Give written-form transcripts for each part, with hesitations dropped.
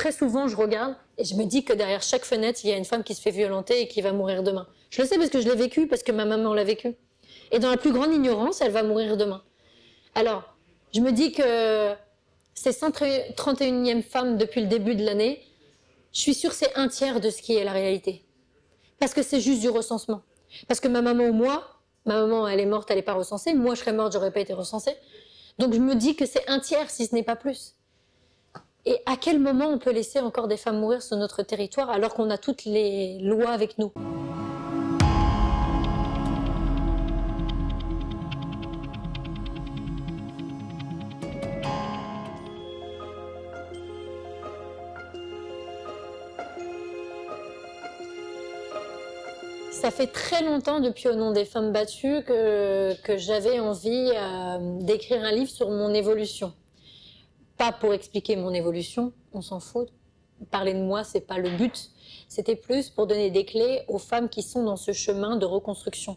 très souvent, je regarde et je me dis que derrière chaque fenêtre, il y a une femme qui se fait violenter et qui va mourir demain. Je le sais parce que je l'ai vécu, parce que ma maman l'a vécu. Et dans la plus grande ignorance, elle va mourir demain. Alors, je me dis que ces 131e femmes depuis le début de l'année, je suis sûre que c'est un tiers de ce qui est la réalité. Parce que c'est juste du recensement. Parce que ma maman ou moi, ma maman elle est morte, elle n'est pas recensée, moi je serais morte, j'aurais pas été recensée. Donc je me dis que c'est un tiers si ce n'est pas plus. Et à quel moment on peut laisser encore des femmes mourir sur notre territoire alors qu'on a toutes les lois avec nous ? Ça fait très longtemps, depuis Au nom des femmes battues, que j'avais envie d'écrire un livre sur mon évolution. Pas pour expliquer mon évolution, on s'en fout. Parler de moi, c'est pas le but. C'était plus pour donner des clés aux femmes qui sont dans ce chemin de reconstruction.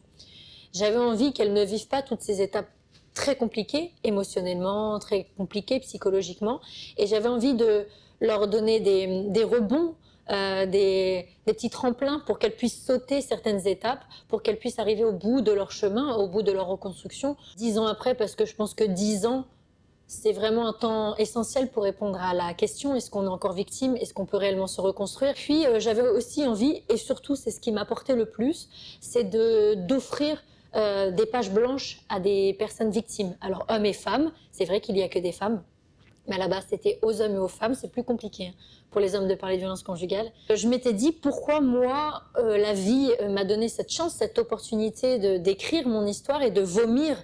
J'avais envie qu'elles ne vivent pas toutes ces étapes très compliquées, émotionnellement, très compliquées psychologiquement. Et j'avais envie de leur donner des rebonds, des petits tremplins pour qu'elles puissent sauter certaines étapes, pour qu'elles puissent arriver au bout de leur chemin, au bout de leur reconstruction. 10 ans après, parce que je pense que 10 ans, c'est vraiment un temps essentiel pour répondre à la question, est-ce qu'on est encore victime, est-ce qu'on peut réellement se reconstruire? Puis j'avais aussi envie, et surtout c'est ce qui m'apportait le plus, c'est d'offrir des pages blanches à des personnes victimes. Alors hommes et femmes, c'est vrai qu'il n'y a que des femmes, mais à la base c'était aux hommes et aux femmes, c'est plus compliqué pour les hommes de parler de violence conjugale. Je m'étais dit pourquoi moi, la vie m'a donné cette chance, cette opportunité d'écrire mon histoire et de vomir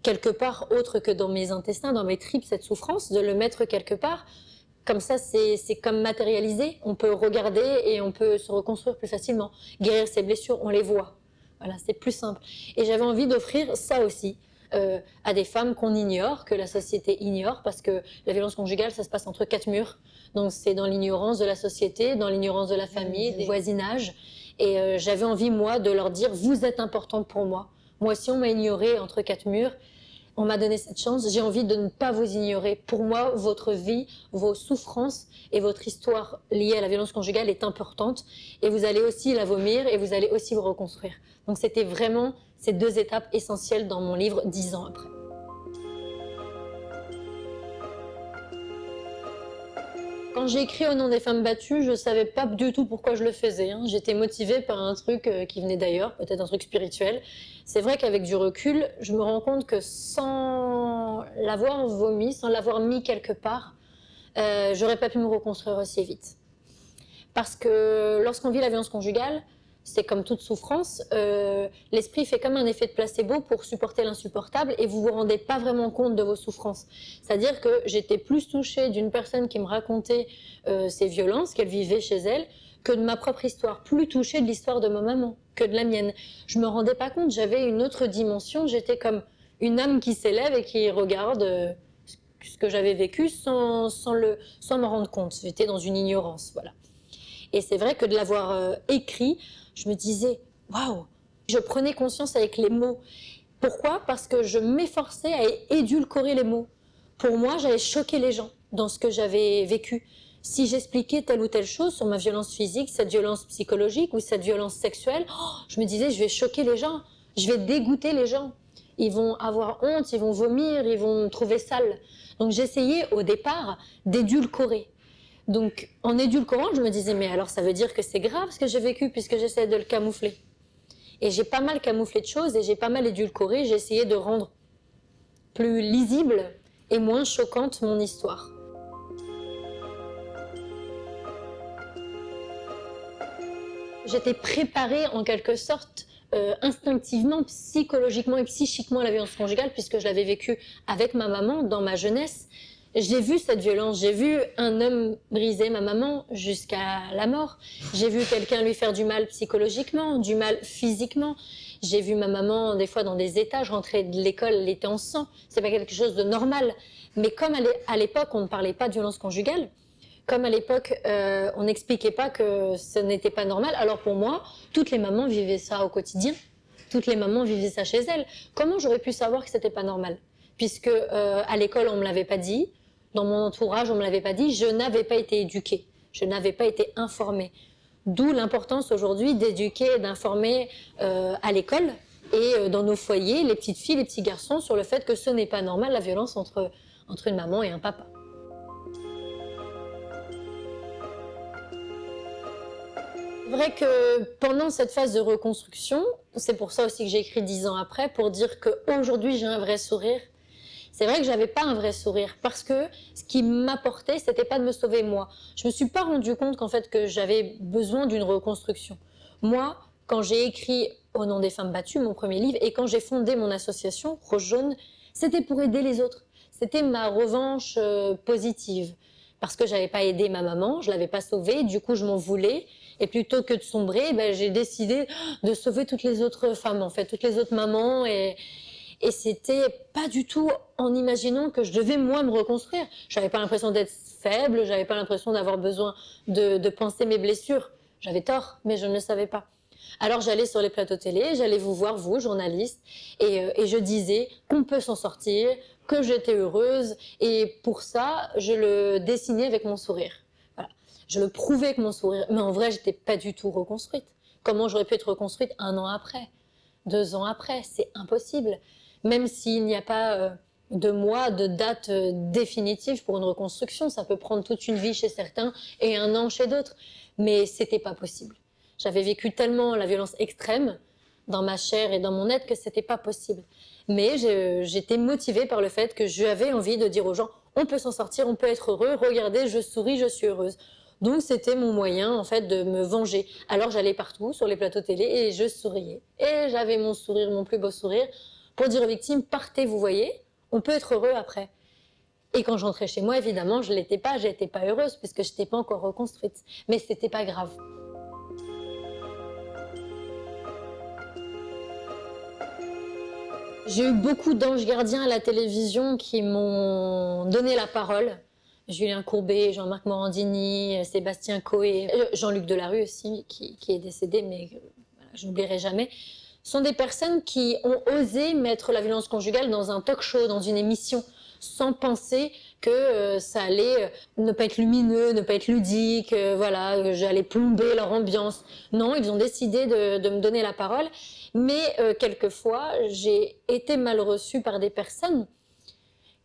quelque part autre que dans mes intestins, dans mes tripes, cette souffrance, de le mettre quelque part. Comme ça, c'est comme matérialisé. On peut regarder et on peut se reconstruire plus facilement. Guérir ses blessures, on les voit. Voilà, c'est plus simple. Et j'avais envie d'offrir ça aussi à des femmes qu'on ignore, que la société ignore, parce que la violence conjugale, ça se passe entre 4 murs. Donc c'est dans l'ignorance de la société, dans l'ignorance de la famille, des voisinages. Et j'avais envie, moi, de leur dire, vous êtes importante pour moi. Moi, si on m'a ignorée entre 4 murs, on m'a donné cette chance, j'ai envie de ne pas vous ignorer. Pour moi, votre vie, vos souffrances et votre histoire liée à la violence conjugale est importante. Et vous allez aussi la vomir et vous allez aussi vous reconstruire. Donc c'était vraiment ces 2 étapes essentielles dans mon livre 10 ans après. Quand j'ai écrit Au nom des femmes battues, je ne savais pas du tout pourquoi je le faisais. J'étais motivée par un truc qui venait d'ailleurs, peut-être un truc spirituel. C'est vrai qu'avec du recul, je me rends compte que sans l'avoir vomi, sans l'avoir mis quelque part, j'aurais pas pu me reconstruire aussi vite. Parce que lorsqu'on vit la violence conjugale, c'est comme toute souffrance, l'esprit fait comme un effet de placebo pour supporter l'insupportable et vous vous rendez pas vraiment compte de vos souffrances. C'est-à-dire que j'étais plus touchée d'une personne qui me racontait ses violences qu'elle vivait chez elle que de ma propre histoire, plus touchée de l'histoire de ma maman que de la mienne. Je me rendais pas compte, j'avais une autre dimension, j'étais comme une âme qui s'élève et qui regarde ce que j'avais vécu sans m'en rendre compte. J'étais dans une ignorance, voilà. Et c'est vrai que de l'avoir écrit, je me disais, waouh, je prenais conscience avec les mots. Pourquoi? Parce que je m'efforçais à édulcorer les mots. Pour moi, j'allais choquer les gens dans ce que j'avais vécu. Si j'expliquais telle ou telle chose sur ma violence physique, cette violence psychologique ou cette violence sexuelle, je me disais, je vais choquer les gens, je vais dégoûter les gens. Ils vont avoir honte, ils vont vomir, ils vont me trouver sale. Donc j'essayais au départ d'édulcorer. Donc, en édulcorant, je me disais, mais alors ça veut dire que c'est grave ce que j'ai vécu puisque j'essaie de le camoufler. Et j'ai pas mal camouflé de choses et j'ai pas mal édulcoré, j'ai essayé de rendre plus lisible et moins choquante mon histoire. J'étais préparée en quelque sorte instinctivement, psychologiquement et psychiquement à la violence conjugale puisque je l'avais vécue avec ma maman dans ma jeunesse. J'ai vu cette violence, j'ai vu un homme briser ma maman jusqu'à la mort. J'ai vu quelqu'un lui faire du mal psychologiquement, du mal physiquement. J'ai vu ma maman des fois dans des états, je rentrais de l'école, elle était en sang. C'est pas quelque chose de normal. Mais comme à l'époque, on ne parlait pas de violence conjugale, comme à l'époque, on n'expliquait pas que ce n'était pas normal, alors pour moi, toutes les mamans vivaient ça au quotidien. Toutes les mamans vivaient ça chez elles. Comment j'aurais pu savoir que c'était pas normal? Puisque à l'école, on me l'avait pas dit. Dans mon entourage, on ne me l'avait pas dit. Je n'avais pas été éduquée. Je n'avais pas été informée. D'où l'importance aujourd'hui d'éduquer et d'informer à l'école et dans nos foyers, les petites filles, les petits garçons, sur le fait que ce n'est pas normal la violence entre une maman et un papa. C'est vrai que pendant cette phase de reconstruction, c'est pour ça aussi que j'ai écrit 10 ans après, pour dire qu'aujourd'hui j'ai un vrai sourire. C'est vrai que j'avais pas un vrai sourire parce que ce qui m'apportait, c'était pas de me sauver moi. Je me suis pas rendu compte qu'en fait que j'avais besoin d'une reconstruction. Moi, quand j'ai écrit Au nom des femmes battues, mon premier livre, et quand j'ai fondé mon association Rose Jaune, c'était pour aider les autres. C'était ma revanche positive. Parce que j'avais pas aidé ma maman, je l'avais pas sauvée, du coup je m'en voulais. Et plutôt que de sombrer, ben, j'ai décidé de sauver toutes les autres femmes, en fait, toutes les autres mamans. Et c'était pas du tout en imaginant que je devais moi me reconstruire. J'avais pas l'impression d'être faible, j'avais pas l'impression d'avoir besoin de penser mes blessures. J'avais tort, mais je ne le savais pas. Alors j'allais sur les plateaux télé, j'allais vous voir, vous, journalistes, et je disais qu'on peut s'en sortir, que j'étais heureuse, et pour ça, je le dessinais avec mon sourire. Voilà. Je le prouvais avec mon sourire, mais en vrai, j'étais pas du tout reconstruite. Comment j'aurais pu être reconstruite 1 an après, 2 ans après? C'est impossible. Même s'il n'y a pas de mois, de date définitive pour une reconstruction, ça peut prendre toute une vie chez certains et 1 an chez d'autres. Mais c'était pas possible. J'avais vécu tellement la violence extrême dans ma chair et dans mon être que c'était pas possible. Mais j'étais motivée par le fait que j'avais envie de dire aux gens, on peut s'en sortir, on peut être heureux, regardez, je souris, je suis heureuse. Donc c'était mon moyen en fait de me venger. Alors j'allais partout sur les plateaux télé et je souriais. Et j'avais mon sourire, mon plus beau sourire, pour dire aux victimes, partez, vous voyez, on peut être heureux après. Et quand j'entrais chez moi, évidemment, je l'étais pas, j'étais pas heureuse puisque je n'étais pas encore reconstruite. Mais c'était pas grave. J'ai eu beaucoup d'anges gardiens à la télévision qui m'ont donné la parole. Julien Courbet, Jean-Marc Morandini, Sébastien Coé, Jean-Luc Delarue aussi, qui est décédé, mais voilà, je n'oublierai jamais. Sont des personnes qui ont osé mettre la violence conjugale dans un talk show, dans une émission, sans penser que ça allait ne pas être lumineux, ne pas être ludique, voilà, j'allais plomber leur ambiance. Non, ils ont décidé de me donner la parole, mais quelquefois, j'ai été mal reçue par des personnes.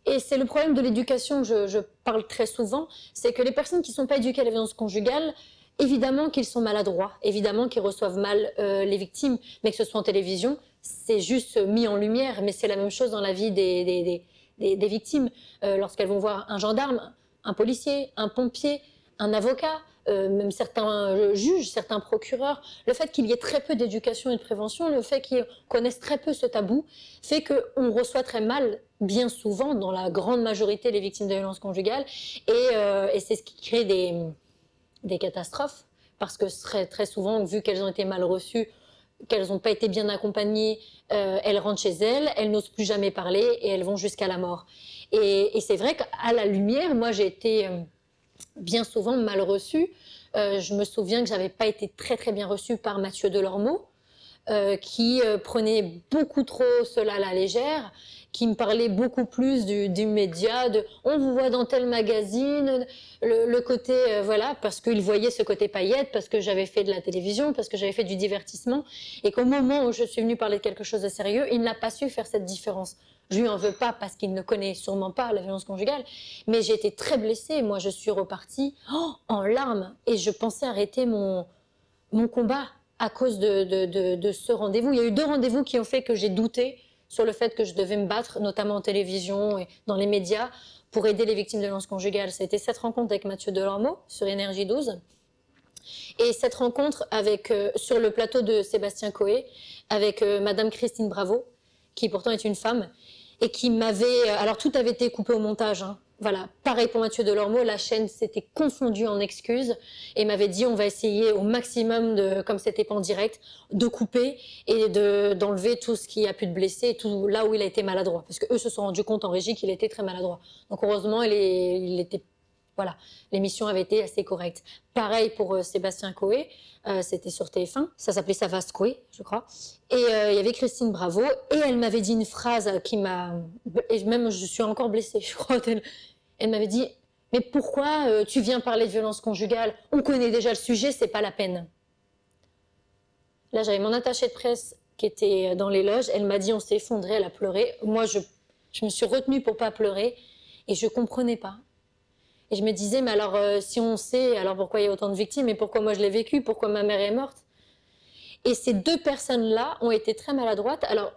Et c'est le problème de l'éducation, je parle très souvent, c'est que les personnes qui ne sont pas éduquées à la violence conjugale, évidemment qu'ils sont maladroits, évidemment qu'ils reçoivent mal les victimes, mais que ce soit en télévision, c'est juste mis en lumière, mais c'est la même chose dans la vie des victimes. Lorsqu'elles vont voir un gendarme, un policier, un pompier, un avocat, même certains juges, certains procureurs, le fait qu'il y ait très peu d'éducation et de prévention, le fait qu'ils connaissent très peu ce tabou, fait qu'on reçoit très mal, bien souvent, dans la grande majorité, les victimes de violences conjugales, et c'est ce qui crée des catastrophes, parce que très souvent, vu qu'elles ont été mal reçues, qu'elles n'ont pas été bien accompagnées, elles rentrent chez elles n'osent plus jamais parler et elles vont jusqu'à la mort. Et c'est vrai qu'à la lumière, moi j'ai été bien souvent mal reçue. Je me souviens que j'avais pas été très bien reçue par Mathieu Delormeau, qui prenait beaucoup trop cela à la légère, qui me parlait beaucoup plus du média, de on vous voit dans tel magazine, le côté, voilà, parce qu'il voyait ce côté paillette, parce que j'avais fait de la télévision, parce que j'avais fait du divertissement, et qu'au moment où je suis venue parler de quelque chose de sérieux, il n'a pas su faire cette différence. Je lui en veux pas parce qu'il ne connaît sûrement pas la violence conjugale, mais j'ai été très blessée. Moi, je suis repartie en larmes et je pensais arrêter mon combat à cause de ce rendez-vous. Il y a eu 2 rendez-vous qui ont fait que j'ai douté sur le fait que je devais me battre, notamment en télévision et dans les médias, pour aider les victimes de violences conjugales. Ça a été cette rencontre avec Mathieu Delormeau sur Énergie 12 et cette rencontre avec, sur le plateau de Sébastien Coé avec Madame Christine Bravo, qui pourtant est une femme, et qui m'avait... Alors tout avait été coupé au montage, hein. Voilà, pareil pour Mathieu Delormeau, la chaîne s'était confondue en excuses et m'avait dit on va essayer au maximum, comme c'était pas en direct, de couper et d'enlever tout ce qui a pu de blessé, tout là où il a été maladroit. Parce qu'eux se sont rendus compte en régie qu'il était très maladroit. Donc heureusement, il était... Voilà, l'émission avait été assez correcte. Pareil pour Sébastien Coé, c'était sur TF1, ça s'appelait Ça va se Coé, je crois. Et il y avait Christine Bravo, et elle m'avait dit une phrase qui m'a... Et même, je suis encore blessée, je crois. Elle m'avait dit « Mais pourquoi tu viens parler de violence conjugale? On connaît déjà le sujet, c'est pas la peine. » Là, j'avais mon attachée de presse qui était dans les loges. Elle m'a dit, on s'est effondré, elle a pleuré. Moi, je me suis retenue pour pas pleurer et je comprenais pas. Et je me disais, mais alors, si on sait, alors pourquoi il y a autant de victimes et pourquoi moi je l'ai vécu, pourquoi ma mère est morte? Et ces deux personnes-là ont été très maladroites. Alors,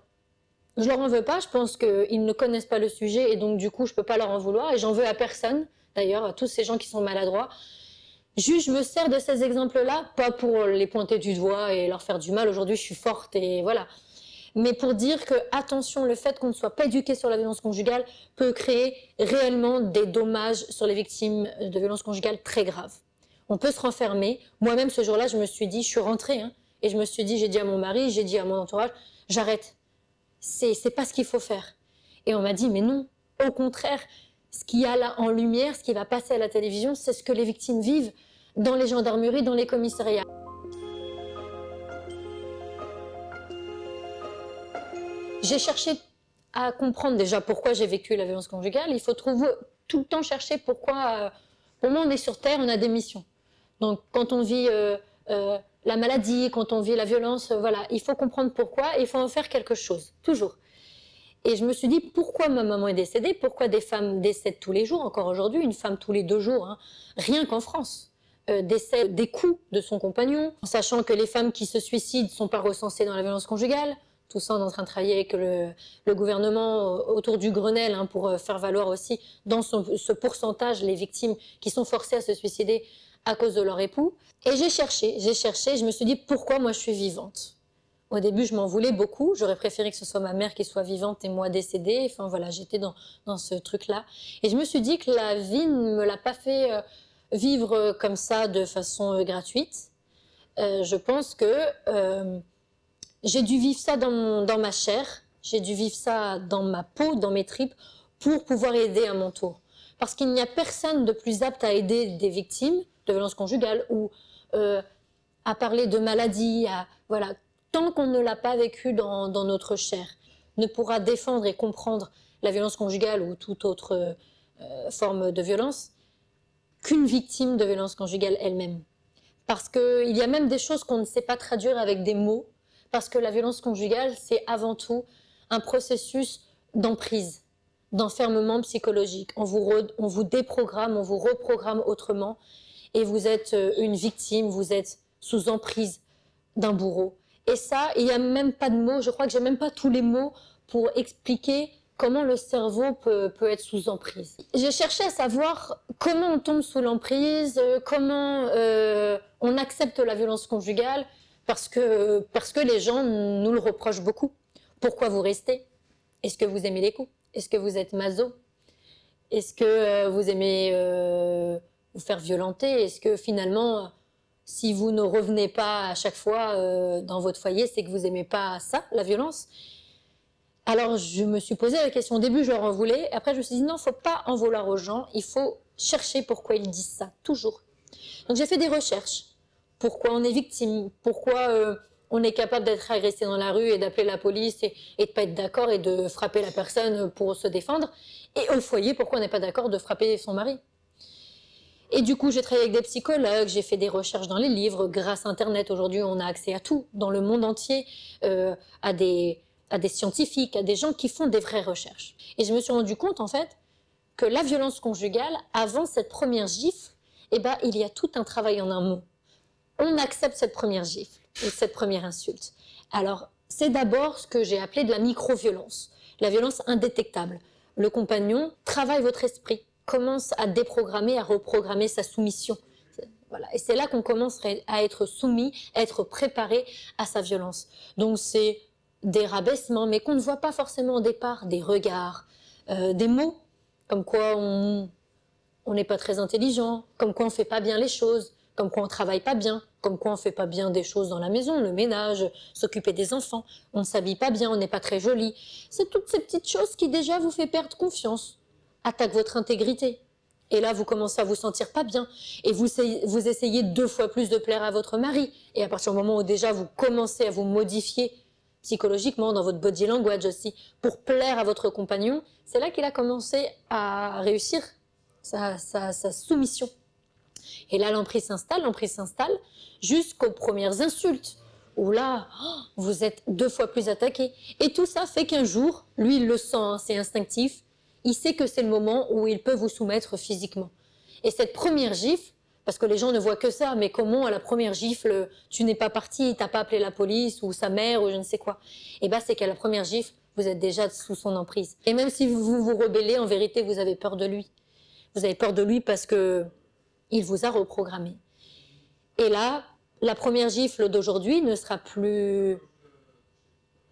je leur en veux pas, je pense qu'ils ne connaissent pas le sujet et donc du coup, je peux pas leur en vouloir et j'en veux à personne, d'ailleurs, à tous ces gens qui sont maladroits. Juste, je me sers de ces exemples-là, pas pour les pointer du doigt et leur faire du mal. Aujourd'hui, je suis forte et voilà. Mais pour dire que, attention, le fait qu'on ne soit pas éduqué sur la violence conjugale peut créer réellement des dommages sur les victimes de violences conjugales très graves. On peut se renfermer. Moi-même, ce jour-là, je me suis dit, je suis rentrée, hein, et je me suis dit, j'ai dit à mon mari, j'ai dit à mon entourage, j'arrête. C'est pas ce qu'il faut faire. Et on m'a dit, mais non, au contraire, ce qu'il y a là en lumière, ce qui va passer à la télévision, c'est ce que les victimes vivent dans les gendarmeries, dans les commissariats. J'ai cherché à comprendre déjà pourquoi j'ai vécu la violence conjugale. Il faut trouver, tout le temps chercher pourquoi. Pour moi, on est sur Terre, on a des missions. Donc, quand on vit la maladie, quand on vit la violence, voilà, il faut comprendre pourquoi et il faut en faire quelque chose, toujours. Et je me suis dit, pourquoi ma maman est décédée? Pourquoi des femmes décèdent tous les jours, encore aujourd'hui, une femme tous les 2 jours, hein, rien qu'en France, décède des coups de son compagnon, en sachant que les femmes qui se suicident ne sont pas recensées dans la violence conjugale. Tout ça, on est en train de travailler avec le gouvernement autour du Grenelle hein, pour faire valoir aussi dans ce pourcentage les victimes qui sont forcées à se suicider à cause de leur époux. Et j'ai cherché, je me suis dit pourquoi moi je suis vivante. Au début, je m'en voulais beaucoup. J'aurais préféré que ce soit ma mère qui soit vivante et moi décédée. Enfin voilà, j'étais dans ce truc-là. Et je me suis dit que la vie ne me l'a pas fait vivre comme ça de façon gratuite. Je pense que j'ai dû vivre ça dans ma chair. J'ai dû vivre ça dans ma peau, dans mes tripes, pour pouvoir aider à mon tour. Parce qu'il n'y a personne de plus apte à aider des victimes de violences conjugales ou à parler de maladies, voilà. Tant qu'on ne l'a pas vécu dans notre chair, ne pourra défendre et comprendre la violence conjugale ou toute autre forme de violence qu'une victime de violence conjugale elle-même. Parce qu'il y a même des choses qu'on ne sait pas traduire avec des mots, parce que la violence conjugale, c'est avant tout un processus d'emprise, d'enfermement psychologique. On vous déprogramme, on vous reprogramme autrement, et vous êtes une victime, vous êtes sous emprise d'un bourreau. Et ça, il n'y a même pas de mots, je crois que j'ai même pas tous les mots pour expliquer comment le cerveau peut être sous emprise. J'ai cherché à savoir comment on tombe sous l'emprise, comment on accepte la violence conjugale, parce que les gens nous le reprochent beaucoup. Pourquoi vous restez? Est-ce que vous aimez les coups? Est-ce que vous êtes maso? Est-ce que vous aimez vous faire violenter? Est-ce que finalement... si vous ne revenez pas à chaque fois dans votre foyer, c'est que vous n'aimez pas ça, la violence. Alors, je me suis posé la question. Au début, je leur en voulais. Après, je me suis dit, non, il ne faut pas en vouloir aux gens. Il faut chercher pourquoi ils disent ça, toujours. Donc, j'ai fait des recherches. Pourquoi on est victime? Pourquoi on est capable d'être agressé dans la rue et d'appeler la police et de ne pas être d'accord et de frapper la personne pour se défendre? Et au foyer, pourquoi on n'est pas d'accord de frapper son mari? Et du coup, j'ai travaillé avec des psychologues, j'ai fait des recherches dans les livres. Grâce à Internet, aujourd'hui, on a accès à tout, dans le monde entier, à des scientifiques, à des gens qui font des vraies recherches. Et je me suis rendu compte, en fait, que la violence conjugale, avant cette première gifle, eh ben, il y a tout un travail en un mot. On accepte cette première gifle, ou cette première insulte. Alors, c'est d'abord ce que j'ai appelé de la micro-violence, la violence indétectable. Le compagnon travaille votre esprit, commence à déprogrammer, à reprogrammer sa soumission. Voilà. Et c'est là qu'on commence à être soumis, à être préparé à sa violence. Donc c'est des rabaissements, mais qu'on ne voit pas forcément au départ, des regards, des mots, comme quoi on n'est pas très intelligent, comme quoi on ne fait pas bien les choses, comme quoi on ne travaille pas bien, comme quoi on ne fait pas bien des choses dans la maison, le ménage, s'occuper des enfants, on ne s'habille pas bien, on n'est pas très joli. C'est toutes ces petites choses qui déjà vous fait perdre confiance. Attaque votre intégrité. Et là, vous commencez à vous sentir pas bien. Et vous essayez 2 fois plus de plaire à votre mari. Et à partir du moment où déjà vous commencez à vous modifier psychologiquement, dans votre body language aussi, pour plaire à votre compagnon, c'est là qu'il a commencé à réussir sa soumission. Et là, l'emprise s'installe jusqu'aux premières insultes, où là, vous êtes 2 fois plus attaqué. Et tout ça fait qu'un jour, lui, il le sent, hein, c'est instinctif, il sait que c'est le moment où il peut vous soumettre physiquement. Et cette première gifle, parce que les gens ne voient que ça, mais comment à la première gifle, tu n'es pas parti, t'as pas appelé la police ou sa mère ou je ne sais quoi. Et bien, c'est qu'à la première gifle, vous êtes déjà sous son emprise. Et même si vous vous rebellez, en vérité, vous avez peur de lui. Vous avez peur de lui parce que il vous a reprogrammé. Et là, la première gifle d'aujourd'hui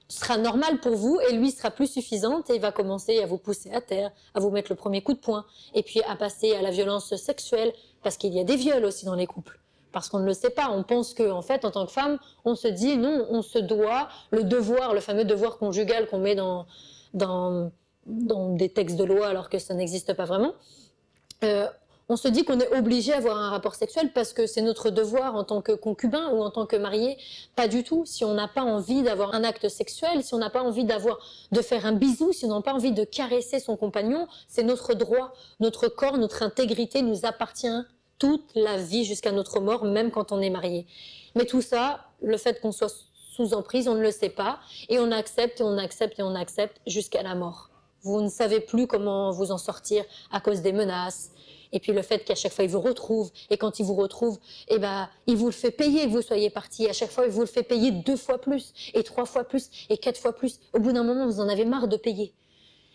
sera normale pour vous et lui sera plus suffisante et il va commencer à vous pousser à terre, à vous mettre le premier coup de poing et puis à passer à la violence sexuelle parce qu'il y a des viols aussi dans les couples. Parce qu'on ne le sait pas, on pense qu'en fait, en tant que femme, on se dit non, on se doit, le devoir, le fameux devoir conjugal qu'on met dans des textes de loi alors que ça n'existe pas vraiment, on se dit qu'on est obligé d'avoir un rapport sexuel parce que c'est notre devoir en tant que concubin ou en tant que marié. Pas du tout. Si on n'a pas envie d'avoir un acte sexuel, si on n'a pas envie de faire un bisou, si on n'a pas envie de caresser son compagnon, c'est notre droit. Notre corps, notre intégrité nous appartient toute la vie jusqu'à notre mort, même quand on est marié. Mais tout ça, le fait qu'on soit sous emprise, on ne le sait pas. Et on accepte et on accepte et on accepte jusqu'à la mort. Vous ne savez plus comment vous en sortir à cause des menaces. Et puis le fait qu'à chaque fois, il vous retrouve. Et quand il vous retrouve, eh ben, il vous le fait payer que vous soyez parti. À chaque fois, il vous le fait payer 2 fois plus, et 3 fois plus, et 4 fois plus. Au bout d'un moment, vous en avez marre de payer.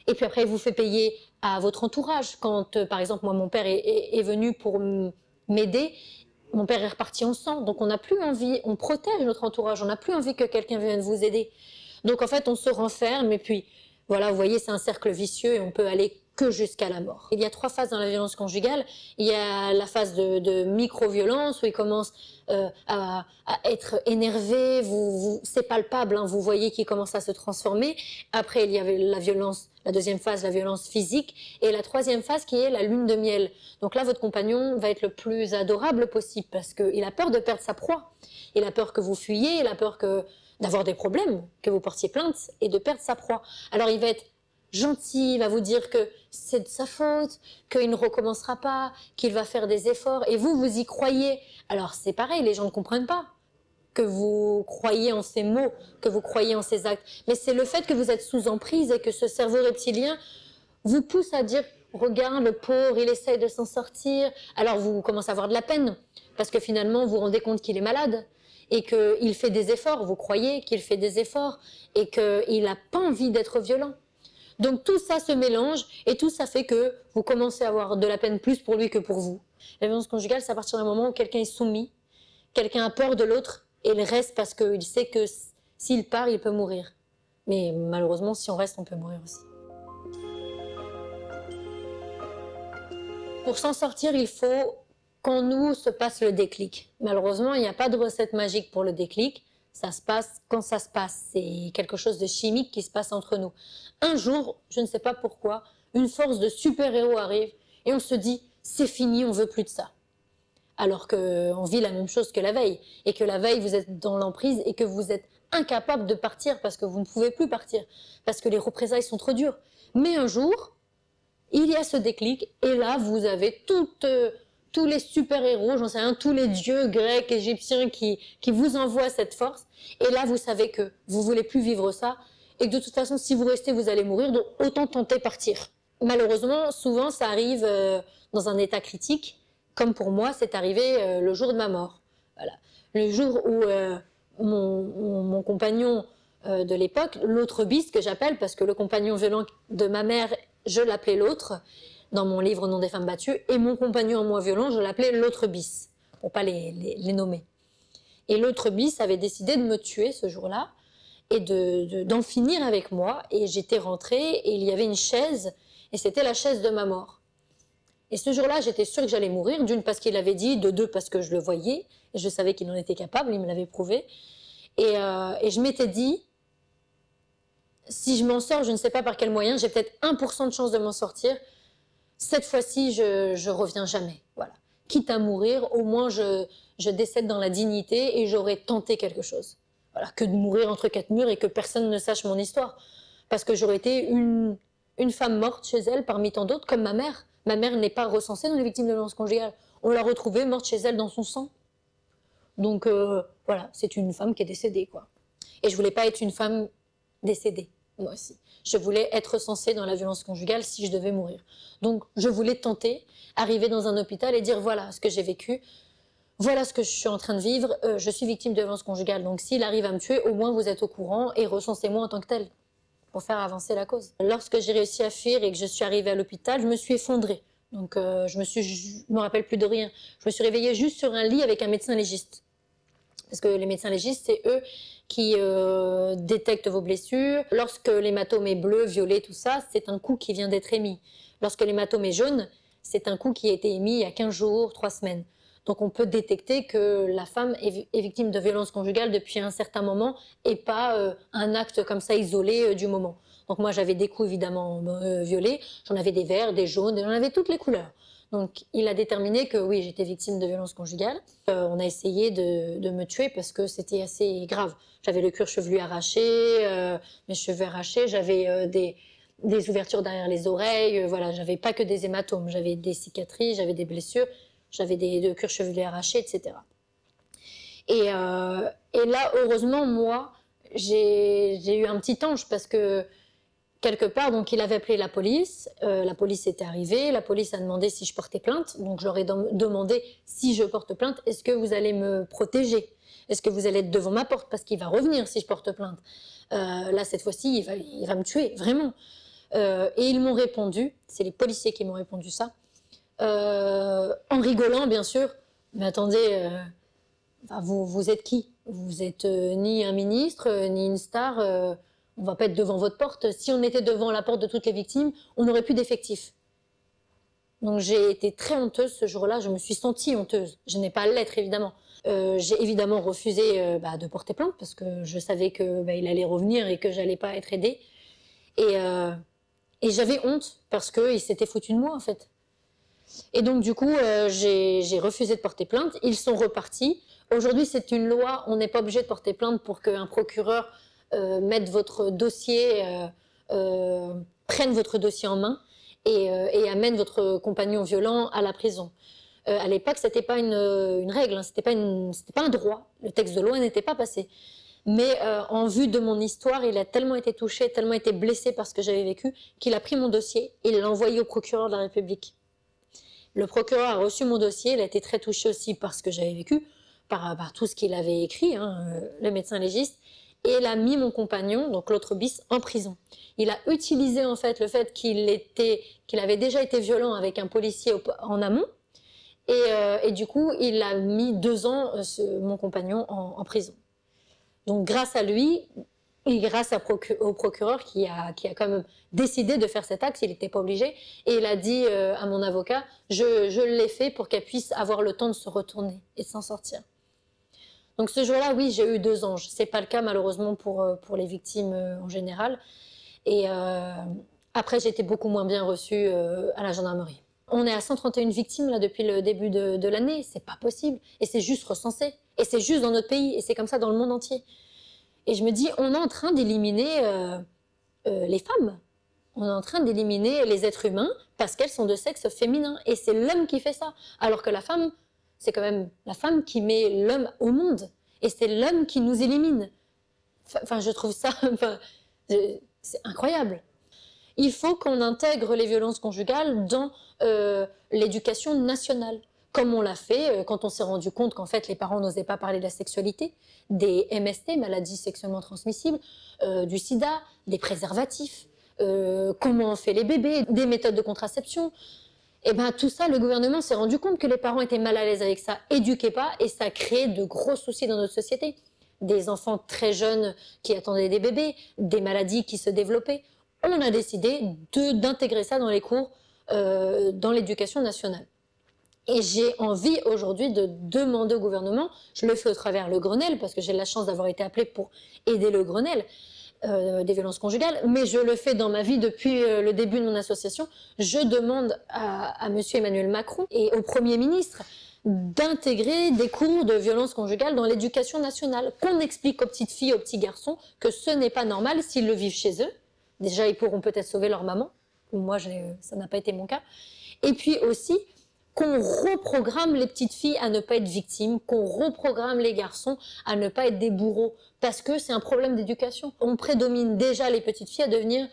Et puis après, il vous fait payer à votre entourage. Quand, par exemple, moi, mon père est venu pour m'aider, mon père est reparti en sang. Donc on n'a plus envie, on protège notre entourage. On n'a plus envie que quelqu'un vienne vous aider. Donc en fait, on se renferme. Et puis, voilà, vous voyez, c'est un cercle vicieux et on peut aller que jusqu'à la mort. Il y a 3 phases dans la violence conjugale. Il y a la phase de micro-violence où il commence à être énervé, c'est palpable, hein, vous voyez qu'il commence à se transformer. Après, il y avait la violence, la deuxième phase, la violence physique, et la troisième phase qui est la lune de miel. Donc là, votre compagnon va être le plus adorable possible parce qu'il a peur de perdre sa proie. Il a peur que vous fuyiez, il a peur d'avoir des problèmes, que vous portiez plainte et de perdre sa proie. Alors il va être gentil, il va vous dire que c'est de sa faute, qu'il ne recommencera pas, qu'il va faire des efforts, et vous y croyez. Alors c'est pareil, les gens ne comprennent pas que vous croyez en ces mots, que vous croyez en ces actes. Mais c'est le fait que vous êtes sous emprise et que ce cerveau reptilien vous pousse à dire « Regarde, le pauvre, il essaye de s'en sortir. » Alors vous commencez à avoir de la peine, parce que finalement vous vous rendez compte qu'il est malade et qu'il fait des efforts, vous croyez qu'il fait des efforts et qu'il n'a pas envie d'être violent. Donc tout ça se mélange et tout ça fait que vous commencez à avoir de la peine plus pour lui que pour vous. La violence conjugale, c'est à partir d'un moment où quelqu'un est soumis, quelqu'un a peur de l'autre et il reste parce qu'il sait que s'il part, il peut mourir. Mais malheureusement, si on reste, on peut mourir aussi. Pour s'en sortir, il faut qu'en nous se passe le déclic. Malheureusement, il n'y a pas de recette magique pour le déclic. Ça se passe quand ça se passe. C'est quelque chose de chimique qui se passe entre nous. Un jour, je ne sais pas pourquoi, une force de super-héros arrive et on se dit « c'est fini, on veut plus de ça ». Alors qu'on vit la même chose que la veille. Et que la veille, vous êtes dans l'emprise et que vous êtes incapable de partir parce que vous ne pouvez plus partir. Parce que les représailles sont trop dures. Mais un jour, il y a ce déclic et là, vous avez tous les super-héros, j'en sais rien, tous les dieux grecs, égyptiens qui vous envoient cette force. Et là, vous savez que vous voulez plus vivre ça et que de toute façon, si vous restez, vous allez mourir, donc autant tenter partir. Malheureusement, souvent, ça arrive dans un état critique, comme pour moi, c'est arrivé le jour de ma mort. Voilà. Le jour où mon compagnon de l'époque, l'autre bis que j'appelle, parce que le compagnon violent de ma mère, je l'appelais l'autre, dans mon livre Nom des femmes battues, et mon compagnon en moi violent, je l'appelais l'autre bis, pour pas les nommer. Et l'autre bis avait décidé de me tuer ce jour-là, et d'en finir avec moi, et j'étais rentrée, et il y avait une chaise, et c'était la chaise de ma mort. Et ce jour-là, j'étais sûre que j'allais mourir, d'une parce qu'il l'avait dit, de deux parce que je le voyais, et je savais qu'il en était capable, il me l'avait prouvé, et je m'étais dit, si je m'en sors, je ne sais pas par quel moyen, j'ai peut-être 1% de chance de m'en sortir, cette fois-ci, je reviens jamais. Voilà. Quitte à mourir, au moins je décède dans la dignité et j'aurai tenté quelque chose. Voilà, que de mourir entre 4 murs et que personne ne sache mon histoire. Parce que j'aurais été une femme morte chez elle parmi tant d'autres, comme ma mère. Ma mère n'est pas recensée dans les victimes de violences conjugales. On l'a retrouvée morte chez elle dans son sang. Donc voilà, c'est une femme qui est décédée, quoi. Et je voulais pas être une femme décédée, moi aussi. Je voulais être recensée dans la violence conjugale si je devais mourir. Donc je voulais tenter, arriver dans un hôpital et dire voilà ce que j'ai vécu, voilà ce que je suis en train de vivre, je suis victime de violence conjugale. Donc s'il arrive à me tuer, au moins vous êtes au courant et recensez-moi en tant que telle pour faire avancer la cause. Lorsque j'ai réussi à fuir et que je suis arrivée à l'hôpital, je me suis effondrée. Donc je me rappelle plus de rien. Je me suis réveillée juste sur un lit avec un médecin légiste. Parce que les médecins légistes, c'est eux qui détectent vos blessures. Lorsque l'hématome est bleu, violet, tout ça, c'est un coup qui vient d'être émis. Lorsque l'hématome est jaune, c'est un coup qui a été émis il y a 15 jours, 3 semaines. Donc on peut détecter que la femme est victime de violences conjugales depuis un certain moment et pas un acte comme ça isolé du moment. Donc moi j'avais des coups évidemment violets, j'en avais des verts, des jaunes, j'en avais toutes les couleurs. Donc il a déterminé que oui, j'étais victime de violences conjugales. On a essayé de me tuer parce que c'était assez grave. J'avais le cuir chevelu arraché, mes cheveux arrachés, j'avais des ouvertures derrière les oreilles, voilà, j'avais pas que des hématomes, j'avais des cicatrices, j'avais des blessures, j'avais des cuirs chevelus arrachés, etc. Et là, heureusement, moi, j'ai eu un petit ange parce que quelque part, donc il avait appelé la police était arrivée, la police a demandé si je portais plainte, donc je leur ai demandé si je porte plainte, est-ce que vous allez me protéger? Est-ce que vous allez être devant ma porte? Parce qu'il va revenir si je porte plainte. Là, cette fois-ci, il va me tuer, vraiment. Et ils m'ont répondu, c'est les policiers qui m'ont répondu ça, en rigolant bien sûr, mais attendez, vous êtes qui? Vous êtes ni un ministre, ni une star, on va pas être devant votre porte. Si on était devant la porte de toutes les victimes, on n'aurait plus d'effectifs. Donc j'ai été très honteuse ce jour-là, je me suis sentie honteuse. Je n'ai pas à l'être évidemment. J'ai évidemment refusé de porter plainte parce que je savais que il allait revenir et que j'allais pas être aidée. Et j'avais honte parce qu'il s'était foutu de moi en fait. Et donc du coup, j'ai refusé de porter plainte. Ils sont repartis. Aujourd'hui, c'est une loi, on n'est pas obligé de porter plainte pour qu'un procureur mette votre dossier, prenne votre dossier en main et amène votre compagnon violent à la prison. À l'époque, c'était pas une règle, hein, c'était pas un droit. Le texte de loi n'était pas passé. Mais en vue de mon histoire, il a tellement été touché, tellement été blessé par ce que j'avais vécu, qu'il a pris mon dossier et l'a envoyé au procureur de la République. Le procureur a reçu mon dossier, il a été très touché aussi par ce que j'avais vécu, par tout ce qu'il avait écrit, hein, le médecin légiste, et il a mis mon compagnon, donc l'autre bis, en prison. Il a utilisé en fait le fait qu'il avait déjà été violent avec un policier en amont, et du coup il a mis 2 ans mon compagnon en prison. Donc grâce à lui, et grâce au procureur qui a quand même décidé de faire cet acte, il n'était pas obligé, et il a dit à mon avocat, je l'ai fait pour qu'elle puisse avoir le temps de se retourner et de s'en sortir. Donc ce jour-là, oui, j'ai eu 2 anges. C'est pas le cas malheureusement pour les victimes en général. Et après, j'ai été beaucoup moins bien reçue à la gendarmerie. On est à 131 victimes là depuis le début de l'année, c'est pas possible. Et c'est juste recensé. Et c'est juste dans notre pays. Et c'est comme ça dans le monde entier. Et je me dis, on est en train d'éliminer les femmes. On est en train d'éliminer les êtres humains parce qu'elles sont de sexe féminin. Et c'est l'homme qui fait ça. Alors que la femme, c'est quand même la femme qui met l'homme au monde. Et c'est l'homme qui nous élimine. Enfin, je trouve ça... c'est incroyable. Il faut qu'on intègre les violences conjugales dans l'éducation nationale. Comme on l'a fait quand on s'est rendu compte qu'en fait les parents n'osaient pas parler de la sexualité, des MST, maladies sexuellement transmissibles, du sida, des préservatifs, comment on fait les bébés, des méthodes de contraception. Et bien tout ça, le gouvernement s'est rendu compte que les parents étaient mal à l'aise avec ça, éduquaient pas, et ça a créé de gros soucis dans notre société. Des enfants très jeunes qui attendaient des bébés, des maladies qui se développaient. On a décidé d'intégrer ça dans les cours, dans l'éducation nationale. Et j'ai envie aujourd'hui de demander au gouvernement, je le fais au travers le Grenelle, parce que j'ai la chance d'avoir été appelée pour aider le Grenelle des violences conjugales, mais je le fais dans ma vie depuis le début de mon association. Je demande à monsieur Emmanuel Macron et au Premier ministre d'intégrer des cours de violences conjugales dans l'éducation nationale, qu'on explique aux petites filles, aux petits garçons que ce n'est pas normal s'ils le vivent chez eux. Déjà, ils pourront peut-être sauver leur maman. Moi, ça n'a pas été mon cas. Et puis aussi qu'on reprogramme les petites filles à ne pas être victimes, qu'on reprogramme les garçons à ne pas être des bourreaux, parce que c'est un problème d'éducation. On prédomine déjà les petites filles à devenir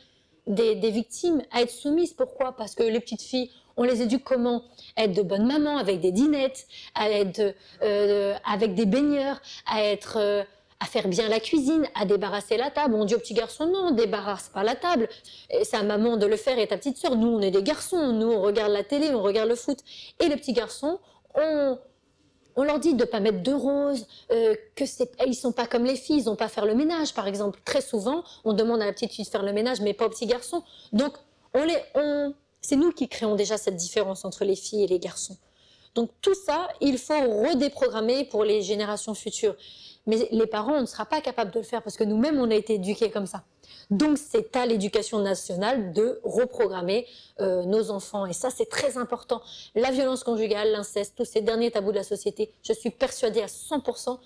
des victimes, à être soumises. Pourquoi? Parce que les petites filles, on les éduque comment? À être de bonnes mamans, avec des dînettes, à être avec des baigneurs, à faire bien la cuisine, à débarrasser la table. On dit aux petits garçons, non, débarrasse pas la table. C'est à maman de le faire et ta petite sœur. Nous, on est des garçons. Nous, on regarde la télé, on regarde le foot. Et les petits garçons, on leur dit de ne pas mettre de rose, ils ne sont pas comme les filles, ils n'ont pas à faire le ménage, par exemple. Très souvent, on demande à la petite fille de faire le ménage, mais pas aux petits garçons. Donc, c'est nous qui créons déjà cette différence entre les filles et les garçons. Donc, tout ça, il faut redéprogrammer pour les générations futures. Mais les parents, on ne sera pas capable de le faire parce que nous-mêmes, on a été éduqués comme ça. Donc, c'est à l'éducation nationale de reprogrammer nos enfants. Et ça, c'est très important. La violence conjugale, l'inceste, tous ces derniers tabous de la société, je suis persuadée à 100%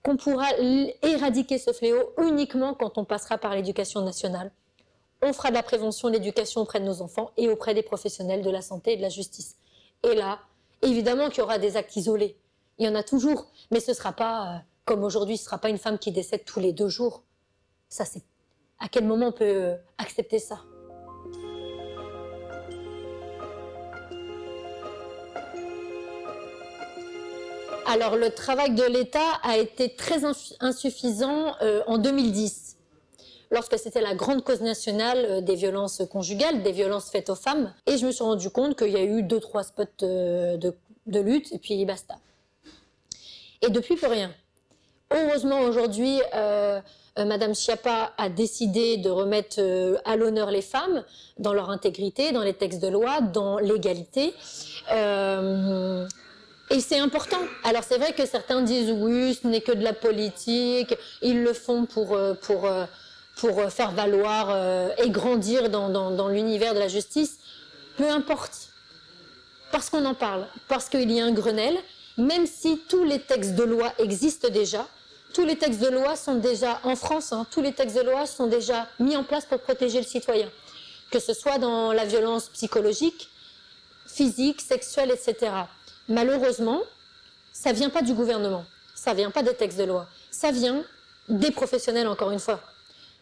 qu'on pourra éradiquer ce fléau uniquement quand on passera par l'éducation nationale. On fera de la prévention, de l'éducation auprès de nos enfants et auprès des professionnels de la santé et de la justice. Et là, évidemment qu'il y aura des actes isolés. Il y en a toujours, mais ce ne sera pas, comme aujourd'hui, ce ne sera pas une femme qui décède tous les 2 jours. Ça, c'est... À quel moment on peut accepter ça? Alors, le travail de l'État a été très insuffisant en 2010, lorsque c'était la grande cause nationale des violences conjugales, des violences faites aux femmes. Et je me suis rendu compte qu'il y a eu 2-3 spots de lutte, et puis basta. Et depuis, plus rien. Heureusement, aujourd'hui, Madame Schiappa a décidé de remettre à l'honneur les femmes dans leur intégrité, dans les textes de loi, dans l'égalité. Et c'est important. Alors c'est vrai que certains disent oui, ce n'est que de la politique, ils le font pour faire valoir et grandir dans l'univers de la justice. Peu importe. Parce qu'on en parle, parce qu'il y a un Grenelle, même si tous les textes de loi existent déjà, tous les textes de loi sont déjà, en France, tous les textes de loi sont déjà mis en place pour protéger le citoyen. Que ce soit dans la violence psychologique, physique, sexuelle, etc. Malheureusement, ça ne vient pas du gouvernement, ça ne vient pas des textes de loi, ça vient des professionnels, encore une fois.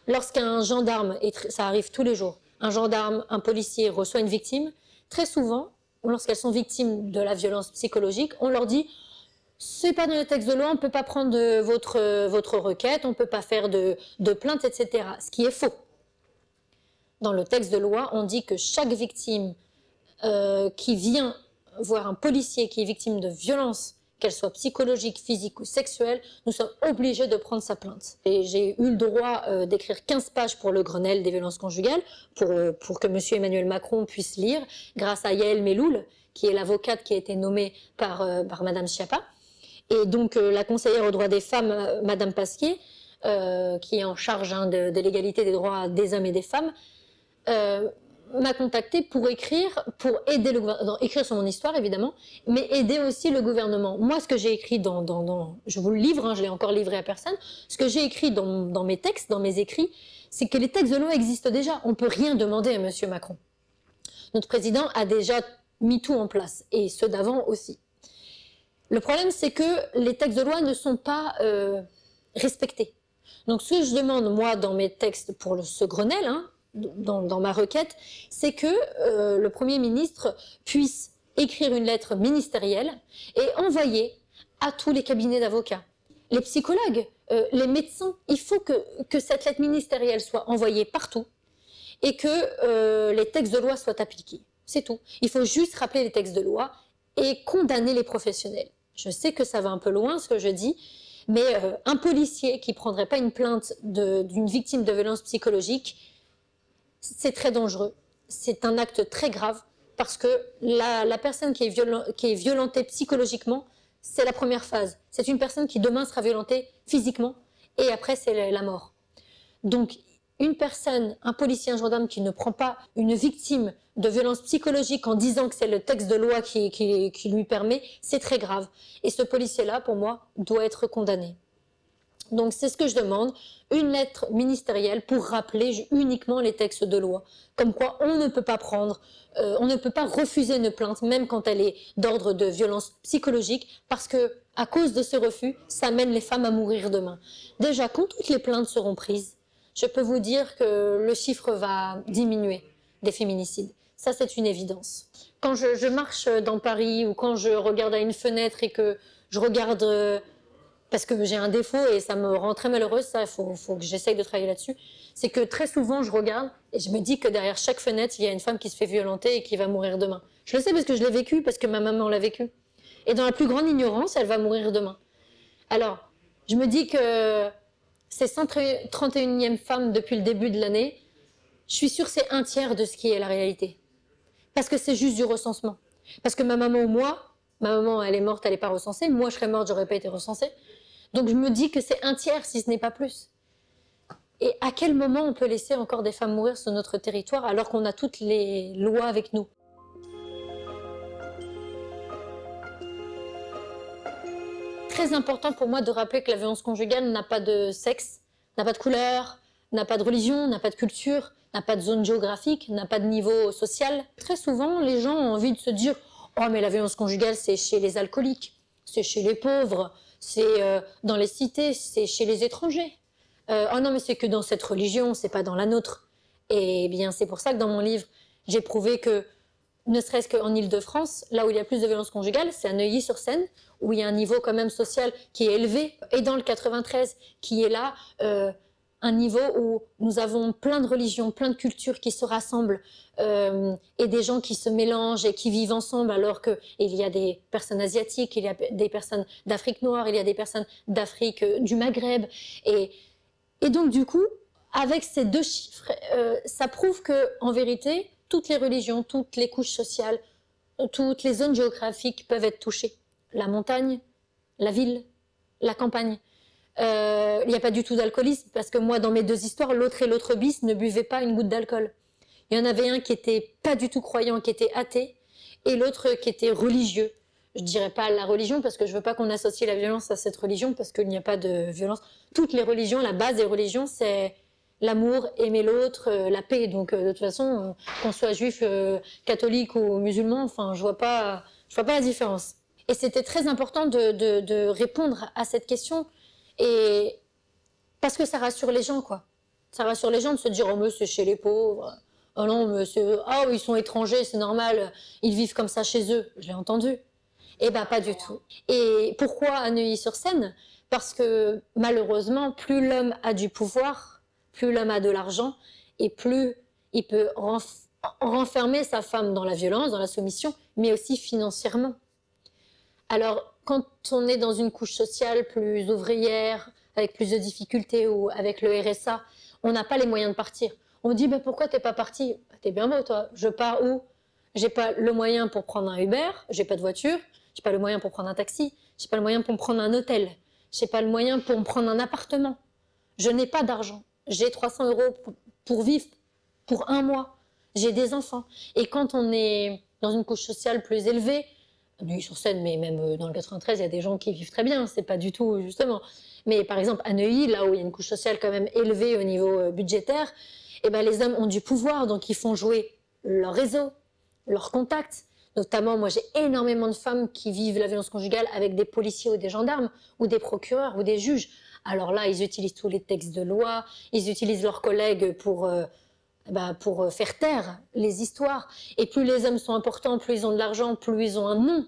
Lorsqu'un gendarme, et ça arrive tous les jours, un gendarme, un policier reçoit une victime, très souvent, lorsqu'elles sont victimes de la violence psychologique, on leur dit « c'est pas dans les textes de loi, on ne peut pas prendre votre requête, on ne peut pas faire de plainte, etc. » Ce qui est faux. Dans le texte de loi, on dit que chaque victime qui vient voir un policier qui est victime de violence, qu'elle soit psychologique, physique ou sexuelle, nous sommes obligés de prendre sa plainte. Et j'ai eu le droit d'écrire 15 pages pour le Grenelle des violences conjugales, pour que M. Emmanuel Macron puisse lire, grâce à Yael Meloul, qui est l'avocate qui a été nommée par Mme Schiappa. Et donc la conseillère aux droits des femmes, Mme Pasquier, qui est en charge de l'égalité des droits des hommes et des femmes, m'a contacté pour écrire, pour aider le gouvernement, écrire sur mon histoire évidemment, mais aider aussi le gouvernement. Moi, ce que j'ai écrit je vous le livre, je l'ai encore livré à personne, ce que j'ai écrit dans mes textes, dans mes écrits, c'est que les textes de loi existent déjà. On ne peut rien demander à M. Macron. Notre président a déjà mis tout en place, et ceux d'avant aussi. Le problème, c'est que les textes de loi ne sont pas respectés. Donc, ce que je demande, moi, dans mes textes pour ce Grenelle, dans ma requête, c'est que le Premier ministre puisse écrire une lettre ministérielle et envoyer à tous les cabinets d'avocats, les psychologues, les médecins. Il faut que cette lettre ministérielle soit envoyée partout et que les textes de loi soient appliqués. C'est tout. Il faut juste rappeler les textes de loi et condamner les professionnels. Je sais que ça va un peu loin ce que je dis, mais un policier qui ne prendrait pas une plainte d'une victime de violence psychologique, c'est très dangereux. C'est un acte très grave parce que la personne qui est violentée psychologiquement, c'est la première phase. C'est une personne qui demain sera violentée physiquement et après c'est la mort. Donc une personne, un policier, un gendarme qui ne prend pas une victime de violence psychologique en disant que c'est le texte de loi qui lui permet, c'est très grave. Et ce policier-là, pour moi, doit être condamné. Donc c'est ce que je demande, une lettre ministérielle pour rappeler uniquement les textes de loi. Comme quoi on ne peut pas on ne peut pas refuser une plainte, même quand elle est d'ordre de violence psychologique, parce que à cause de ce refus, ça mène les femmes à mourir demain. Déjà, quand toutes les plaintes seront prises, je peux vous dire que le chiffre va diminuer des féminicides. Ça, c'est une évidence. Quand je marche dans Paris ou quand je regarde à une fenêtre et que je regarde... parce que j'ai un défaut et ça me rend très malheureuse, ça, faut que j'essaye de travailler là-dessus, c'est que très souvent, je regarde et je me dis que derrière chaque fenêtre, il y a une femme qui se fait violenter et qui va mourir demain. Je le sais parce que je l'ai vécu, parce que ma maman l'a vécu. Et dans la plus grande ignorance, elle va mourir demain. Alors, je me dis que ces 131e femmes depuis le début de l'année, je suis sûre que c'est un tiers de ce qui est la réalité. Parce que c'est juste du recensement. Parce que ma maman ou moi, ma maman, elle est morte, elle n'est pas recensée. Moi, je serais morte, j'aurais pas été recensée. Donc, je me dis que c'est un tiers, si ce n'est pas plus. Et à quel moment on peut laisser encore des femmes mourir sur notre territoire alors qu'on a toutes les lois avec nous? Très important pour moi de rappeler que la violence conjugale n'a pas de sexe, n'a pas de couleur, n'a pas de religion, n'a pas de culture, n'a pas de zone géographique, n'a pas de niveau social. Très souvent, les gens ont envie de se dire « Oh, mais la violence conjugale, c'est chez les alcooliques, c'est chez les pauvres, c'est dans les cités, c'est chez les étrangers. Oh non, mais c'est que dans cette religion, c'est pas dans la nôtre. » Et bien, c'est pour ça que dans mon livre, j'ai prouvé que, ne serait-ce qu'en Île-de-France, là où il y a plus de violence conjugale, c'est à Neuilly-sur-Seine, où il y a un niveau quand même social qui est élevé, et dans le 93, qui est là, un niveau où nous avons plein de religions, plein de cultures qui se rassemblent, et des gens qui se mélangent et qui vivent ensemble, alors qu'il y a des personnes asiatiques, il y a des personnes d'Afrique noire, il y a des personnes d'Afrique, du Maghreb. Et donc, du coup, avec ces deux chiffres, ça prouve qu'en vérité, toutes les religions, toutes les couches sociales, toutes les zones géographiques peuvent être touchées. La montagne, la ville, la campagne. Il n'y a pas du tout d'alcoolisme, parce que moi, dans mes deux histoires, l'autre et l'autre bis ne buvaient pas une goutte d'alcool. Il y en avait un qui était pas du tout croyant, qui était athée, et l'autre qui était religieux. Je dirais pas la religion, parce que je veux pas qu'on associe la violence à cette religion, parce qu'il n'y a pas de violence. Toutes les religions, la base des religions, c'est l'amour, aimer l'autre, la paix. Donc, de toute façon, qu'on soit juif, catholique ou musulman, enfin, je vois pas la différence. Et c'était très important de répondre à cette question, et parce que ça rassure les gens, quoi. Ça rassure les gens de se dire, oh, mais c'est chez les pauvres. Oh non, mais ah, ils sont étrangers, c'est normal, ils vivent comme ça chez eux. Je l'ai entendu. Eh bien, pas du tout. Et pourquoi à Neuilly-sur-Seine? Parce que malheureusement, plus l'homme a du pouvoir, plus l'homme a de l'argent, et plus il peut renfermer sa femme dans la violence, dans la soumission, mais aussi financièrement. Alors, quand on est dans une couche sociale plus ouvrière, avec plus de difficultés, ou avec le RSA, on n'a pas les moyens de partir. On me dit, bah, pourquoi t'es pas parti? T'es bien beau, toi. Je pars où? J'ai pas le moyen pour prendre un Uber, j'ai pas de voiture, j'ai pas le moyen pour prendre un taxi, j'ai pas le moyen pour me prendre un hôtel, j'ai pas le moyen pour me prendre un appartement. Je n'ai pas d'argent. J'ai 300 € pour vivre pour un mois. J'ai des enfants. Et quand on est dans une couche sociale plus élevée, à Neuilly-sur-Seine, mais même dans le 93, il y a des gens qui vivent très bien, c'est pas du tout justement. Mais par exemple, à Neuilly, là où il y a une couche sociale quand même élevée au niveau budgétaire, eh ben, les hommes ont du pouvoir, donc ils font jouer leur réseau, leurs contacts. Notamment, moi, j'ai énormément de femmes qui vivent la violence conjugale avec des policiers ou des gendarmes, ou des procureurs, ou des juges. Alors là, ils utilisent tous les textes de loi, ils utilisent leurs collègues pour faire taire les histoires. Et plus les hommes sont importants, plus ils ont de l'argent, plus ils ont un nom,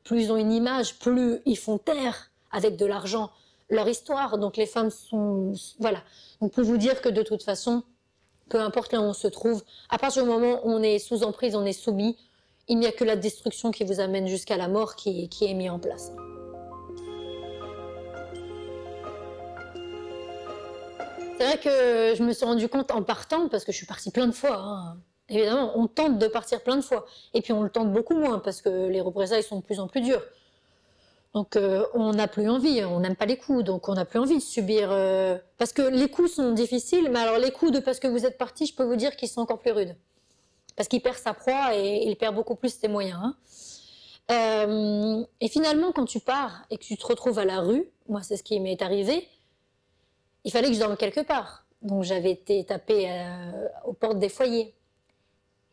plus ils ont une image, plus ils font taire avec de l'argent leur histoire. Donc les femmes sont... Voilà. Donc pour vous dire que de toute façon, peu importe là où on se trouve, à partir du moment où on est sous emprise, on est soumis, il n'y a que la destruction qui vous amène jusqu'à la mort qui est mise en place. C'est vrai que je me suis rendu compte en partant, parce que je suis partie plein de fois, hein. Évidemment, on tente de partir plein de fois, et puis on le tente beaucoup moins, parce que les représailles sont de plus en plus dures. Donc on n'a plus envie, on n'aime pas les coups, donc on n'a plus envie de subir... Parce que les coups sont difficiles, mais alors les coups de parce que vous êtes parti, je peux vous dire qu'ils sont encore plus rudes. Parce qu'il perd sa proie et il perd beaucoup plus ses moyens. Hein. Et finalement, quand tu pars et que tu te retrouves à la rue, moi c'est ce qui m'est arrivé, il fallait que je dorme quelque part. Donc j'avais été tapée aux portes des foyers.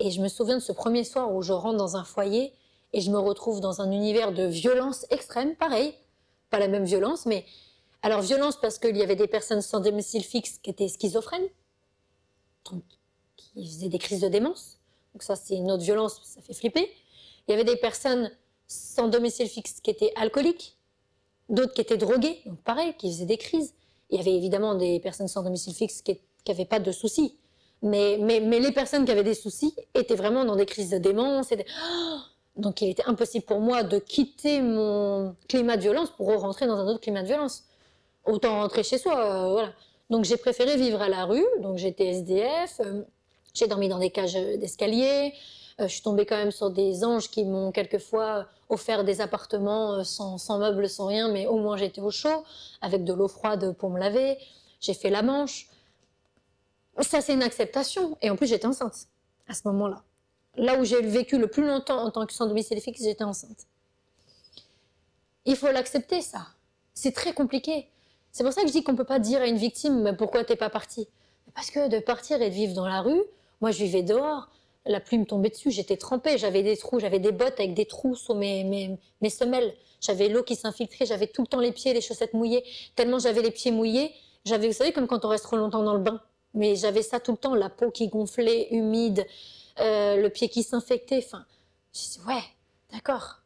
Et je me souviens de ce premier soir où je rentre dans un foyer et je me retrouve dans un univers de violence extrême, pareil, pas la même violence, mais alors violence parce qu'il y avait des personnes sans domicile fixe qui étaient schizophrènes, donc qui faisaient des crises de démence. Donc ça, c'est une autre violence, ça fait flipper. Il y avait des personnes sans domicile fixe qui étaient alcooliques, d'autres qui étaient droguées, donc pareil, qui faisaient des crises. Il y avait évidemment des personnes sans domicile fixe qui n'avaient pas de soucis. Mais les personnes qui avaient des soucis étaient vraiment dans des crises de démence. Donc il était impossible pour moi de quitter mon climat de violence pour rentrer dans un autre climat de violence. Autant rentrer chez soi, voilà. Donc j'ai préféré vivre à la rue, donc j'étais SDF, j'ai dormi dans des cages d'escalier, je suis tombée quand même sur des anges qui m'ont quelquefois offert des appartements sans meubles, sans rien, mais au moins j'étais au chaud, avec de l'eau froide pour me laver, j'ai fait la manche. Ça, c'est une acceptation. Et en plus, j'étais enceinte à ce moment-là. Là où j'ai vécu le plus longtemps en tant que sans domicile fixe, j'étais enceinte. Il faut l'accepter, ça. C'est très compliqué. C'est pour ça que je dis qu'on ne peut pas dire à une victime « Pourquoi t'es pas partie ?» Parce que de partir et de vivre dans la rue, moi, je vivais dehors. La pluie me tombait dessus, j'étais trempée, j'avais des trous, j'avais des bottes avec des trous sous mes semelles. J'avais l'eau qui s'infiltrait, j'avais tout le temps les pieds, les chaussettes mouillées. Tellement j'avais les pieds mouillés, j'avais, vous savez, comme quand on reste trop longtemps dans le bain. Mais j'avais ça tout le temps, la peau qui gonflait, humide, le pied qui s'infectait. Enfin, je dis ouais, d'accord.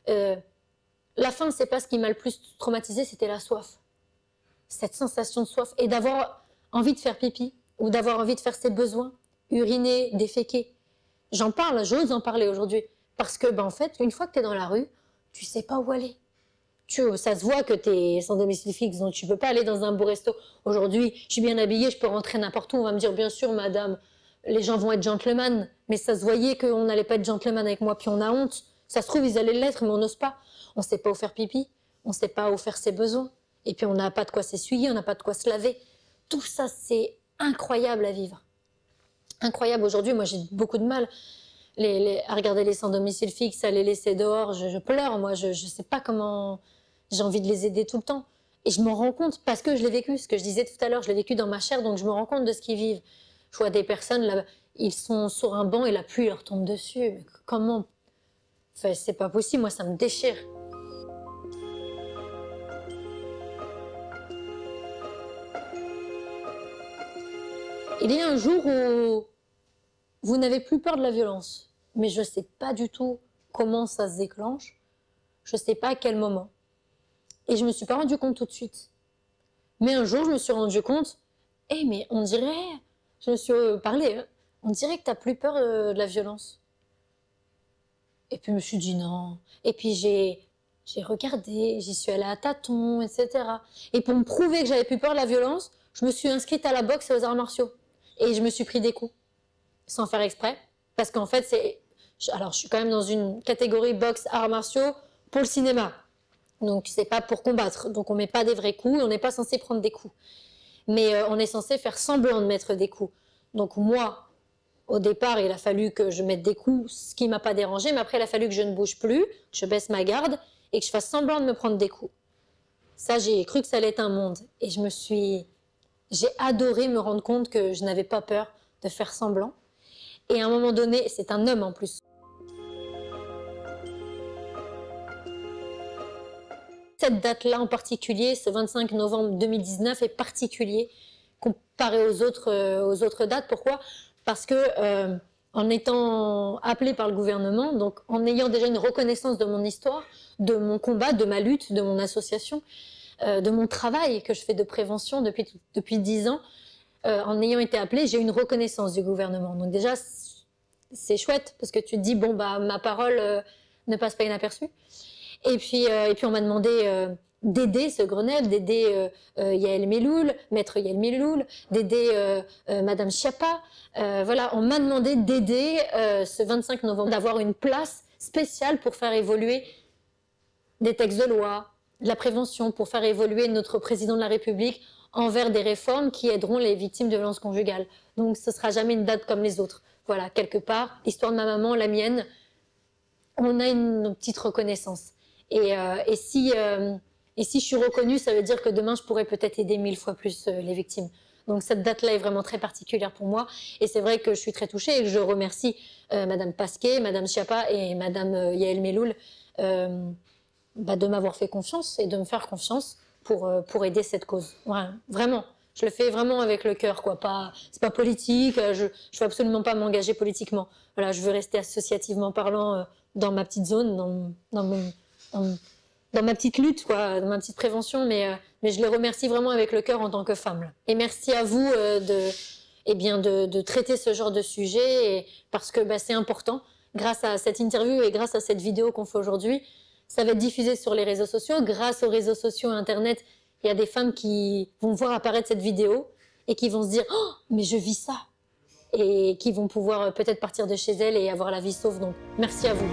La faim, c'est pas ce qui m'a le plus traumatisée, c'était la soif. Cette sensation de soif et d'avoir envie de faire pipi ou d'avoir envie de faire ses besoins, uriner, déféquer. J'en parle, j'ose en parler aujourd'hui parce que, en fait, une fois que tu es dans la rue, tu sais pas où aller. Ça se voit que tu es sans domicile fixe, donc tu peux pas aller dans un beau resto. Aujourd'hui, je suis bien habillée, je peux rentrer n'importe où. On va me dire, bien sûr, madame, les gens vont être gentlemen. Mais ça se voyait qu'on n'allait pas être gentleman avec moi, puis on a honte. Ça se trouve, ils allaient l'être, mais on n'ose pas. On sait pas où faire pipi, on sait pas où faire ses besoins. Et puis on n'a pas de quoi s'essuyer, on n'a pas de quoi se laver. Tout ça, c'est incroyable à vivre. Incroyable. Aujourd'hui, moi, j'ai beaucoup de mal à regarder les sans domicile fixe, à les laisser dehors. Je pleure, moi, je sais pas comment... J'ai envie de les aider tout le temps. Et je m'en rends compte parce que je l'ai vécu. Ce que je disais tout à l'heure, je l'ai vécu dans ma chair, donc je me rends compte de ce qu'ils vivent. Je vois des personnes, là, ils sont sur un banc et la pluie leur tombe dessus. Mais comment? Enfin, c'est pas possible, moi, ça me déchire. Il y a un jour où vous n'avez plus peur de la violence, mais je sais pas du tout comment ça se déclenche. Je sais pas à quel moment. Et je me suis pas rendu compte tout de suite. Mais un jour, je me suis rendu compte, mais on dirait, je me suis parlé, hein, on dirait que t'as plus peur de la violence. Et puis je me suis dit non. Et puis j'ai regardé, j'y suis allée à tâtons, etc. Et pour me prouver que j'avais plus peur de la violence, je me suis inscrite à la boxe et aux arts martiaux. Et je me suis pris des coups, sans faire exprès. Parce qu'en fait, alors je suis quand même dans une catégorie boxe, arts martiaux pour le cinéma. Donc c'est pas pour combattre, donc on met pas des vrais coups, on n'est pas censé prendre des coups. Mais on est censé faire semblant de mettre des coups. Donc moi, au départ, il a fallu que je mette des coups, ce qui m'a pas dérangé, mais après il a fallu que je ne bouge plus, que je baisse ma garde et que je fasse semblant de me prendre des coups. Ça, j'ai cru que ça allait être un monde. Et j'ai adoré me rendre compte que je n'avais pas peur de faire semblant. Et à un moment donné, c'est un homme en plus. Cette date-là en particulier, ce 25 novembre 2019, est particulier comparé aux autres dates. Pourquoi? Parce que en étant appelée par le gouvernement, donc en ayant déjà une reconnaissance de mon histoire, de mon combat, de ma lutte, de mon association, de mon travail que je fais de prévention depuis 10 ans, en ayant été appelée, j'ai eu une reconnaissance du gouvernement. Donc déjà, c'est chouette parce que tu te dis, bon, ma parole ne passe pas inaperçue. Et puis on m'a demandé d'aider ce Grenelle, d'aider Yael Meloul, maître Yael Meloul, d'aider Madame Schiappa. Voilà, on m'a demandé d'aider ce 25 novembre, d'avoir une place spéciale pour faire évoluer des textes de loi, de la prévention, pour faire évoluer notre président de la République envers des réformes qui aideront les victimes de violences conjugales. Donc ce sera jamais une date comme les autres. Voilà, quelque part, l'histoire de ma maman, la mienne, on a une petite reconnaissance. Et Et si je suis reconnue, ça veut dire que demain, je pourrais peut-être aider 1000 fois plus les victimes. Donc cette date-là est vraiment très particulière pour moi. Et c'est vrai que je suis très touchée et que je remercie Madame Pasquet, Madame Schiappa et Madame Yael Meloul de m'avoir fait confiance et de me faire confiance pour aider cette cause. Ouais, vraiment. Je le fais vraiment avec le cœur, quoi. C'est pas politique. Je veux absolument pas m'engager politiquement. Voilà, je veux rester associativement parlant dans ma petite zone, dans ma petite lutte, quoi, dans ma petite prévention. Mais je les remercie vraiment avec le cœur en tant que femme. Là. Et merci à vous de traiter ce genre de sujet parce que c'est important. Grâce à cette interview et grâce à cette vidéo qu'on fait aujourd'hui, ça va être diffusé sur les réseaux sociaux. Grâce aux réseaux sociaux et Internet, il y a des femmes qui vont voir apparaître cette vidéo et qui vont se dire « Oh, mais je vis ça !» et qui vont pouvoir peut-être partir de chez elles et avoir la vie sauve. Donc, merci à vous.